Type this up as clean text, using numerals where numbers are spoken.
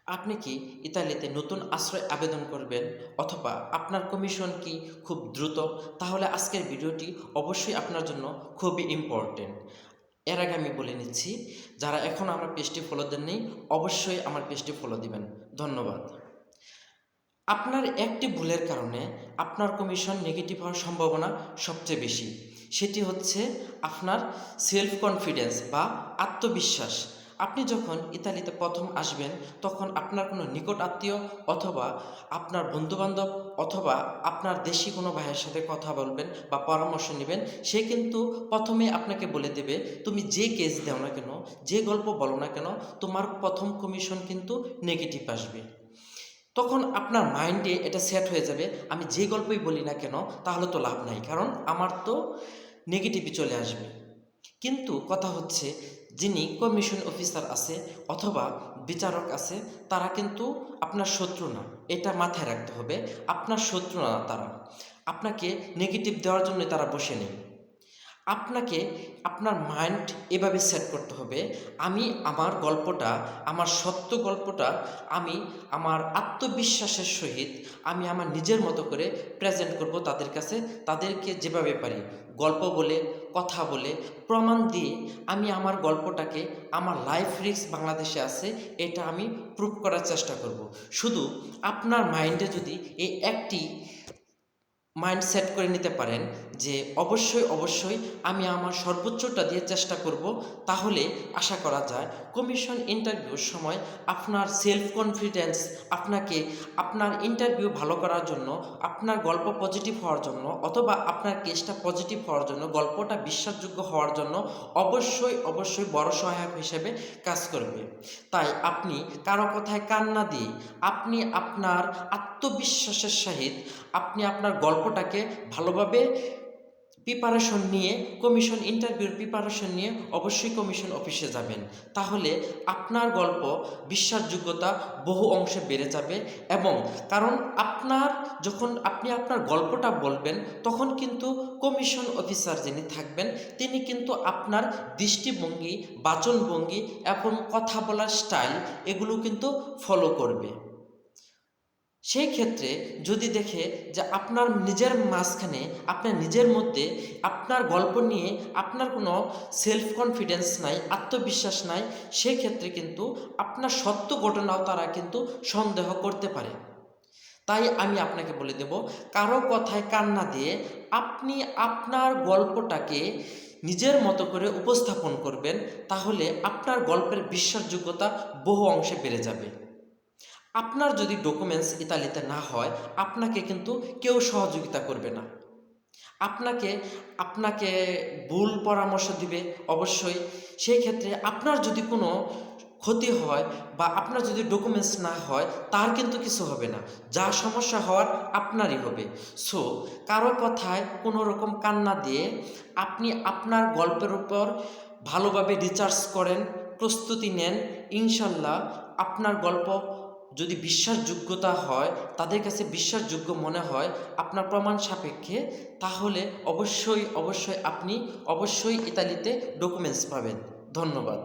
আপনি কি ইতালিতে নতুন আশ্রয় আবেদন করবেন অথবা আপনার কমিশন কি খুব দ্রুত? তাহলে আজকের ভিডিওটি অবশ্যই আপনার জন্য খুবই ইম্পর্টেন্ট। এর আগে আমি বলে নিচ্ছি, যারা এখনও আমার পেজটি ফলো দেননি অবশ্যই আমার পেজটি ফলো দিবেন। ধন্যবাদ। আপনার একটি ভুলের কারণে আপনার কমিশন নেগেটিভ হওয়ার সম্ভাবনা সবচেয়ে বেশি। সেটি হচ্ছে আপনার সেলফ কনফিডেন্স বা আত্মবিশ্বাস। আপনি যখন ইতালিতে প্রথম আসবেন তখন আপনার কোনো নিকট আত্মীয় অথবা আপনার বন্ধুবান্ধব অথবা আপনার দেশি কোনো ভাইয়ের সাথে কথা বলবেন বা পরামর্শ নেবেন, সে কিন্তু প্রথমে আপনাকে বলে দেবে তুমি যে কেস দাও না কেন, যে গল্প বলো না কেন, তোমার প্রথম কমিশন কিন্তু নেগেটিভ আসবে। তখন আপনার মাইন্ডে এটা সেট হয়ে যাবে, আমি যে গল্পই বলি না কেন তাহলে তো লাভ নাই, কারণ আমার তো নেগেটিভই চলে আসবে। কিন্তু কথা হচ্ছে, যিনি কমিশন অফিসার আছে অথবা বিচারক আছে তারা কিন্তু আপনার শত্রু না, এটা মাথায় রাখতে হবে। আপনার শত্রু না তারা, আপনাকে নেগেটিভ দেওয়ার জন্য তারা বসে নেই। আপনাকে আপনার মাইন্ড এভাবে সেট করতে হবে, আমি আমার গল্পটা, আমার সত্য গল্পটা আমি আমার আত্মবিশ্বাসের সহিত আমি আমার নিজের মতো করে প্রেজেন্ট করব তাদের কাছে। তাদেরকে যেভাবে পারি গল্প বলে, কথা বলে, প্রমাণ দিয়ে আমি আমার গল্পটাকে, আমার লাইফ রিস্ক বাংলাদেশে আছে এটা আমি প্রুভ করার চেষ্টা করব। শুধু আপনার মাইন্ডে যদি এই একটি মাইন্ড সেট করে নিতে পারেন যে অবশ্যই অবশ্যই আমি আমার সর্বোচ্চটা দিয়ে চেষ্টা করব, তাহলে আশা করা যায় কমিশন ইন্টারভিউর সময় আপনার সেলফ কনফিডেন্স আপনাকে আপনার ইন্টারভিউ ভালো করার জন্য, আপনার গল্প পজিটিভ হওয়ার জন্য অথবা আপনার কেসটা পজিটিভ হওয়ার জন্য, গল্পটা বিশ্বাসযোগ্য হওয়ার জন্য অবশ্যই অবশ্যই বড় সহায়ক হিসেবে কাজ করবে। তাই আপনি কারো কথায় কান না দিয়ে আপনি আপনার আত্মবিশ্বাসের সহিত আপনি আপনার গল্পটাকে ভালোভাবে প্রিপারেশন নিয়ে, কমিশন ইন্টারভিউর প্রিপারেশন নিয়ে অবশ্যই কমিশন অফিসে যাবেন। তাহলে আপনার গল্প বিশ্বাসযোগ্যতা বহু অংশে বেড়ে যাবে। এবং কারণ আপনার যখন আপনি আপনার গল্পটা বলবেন তখন কিন্তু কমিশন অফিসার যিনি থাকবেন তিনি কিন্তু আপনার দৃষ্টিভঙ্গি, বাচনভঙ্গি এবং কথা বলার স্টাইল এগুলো কিন্তু ফলো করবে। সেই ক্ষেত্রে যদি দেখে যে আপনার নিজের মাঝখানে, আপনার নিজের মধ্যে আপনার গল্প নিয়ে আপনার কোনো সেলফ কনফিডেন্স নাই, আত্মবিশ্বাস নাই, সেক্ষেত্রে কিন্তু আপনার সত্য ঘটনাও তারা কিন্তু সন্দেহ করতে পারে। তাই আমি আপনাকে বলে দেব, কারো কথায় কান না দিয়ে আপনি আপনার গল্পটাকে নিজের মতো করে উপস্থাপন করবেন, তাহলে আপনার গল্পের বিশ্বাসযোগ্যতা বহু অংশে বেড়ে যাবে। আপনার যদি ডকুমেন্টস ইতালিতে না হয় আপনাকে কিন্তু কেউ সহযোগিতা করবে না। আপনাকে আপনাকে ভুল পরামর্শ দিবে অবশ্যই। সেই ক্ষেত্রে আপনার যদি কোনো ক্ষতি হয় বা আপনার যদি ডকুমেন্টস না হয় তার কিন্তু কিছু হবে না, যা সমস্যা হওয়ার আপনারই হবে। সো কারো কথায় কোনো রকম কান না দিয়ে আপনি আপনার গল্পের উপর ভালোভাবে রিসার্চ করেন, প্রস্তুতি নেন। ইনশাল্লাহ আপনার গল্প যদি বিশ্বাসযোগ্যতা হয়, তাদের কাছে বিশ্বাসযোগ্য মনে হয় আপনার প্রমাণ সাপেক্ষে, তাহলে অবশ্যই অবশ্যই আপনি অবশ্যই ইতালিতে ডকুমেন্টস পাবেন। ধন্যবাদ।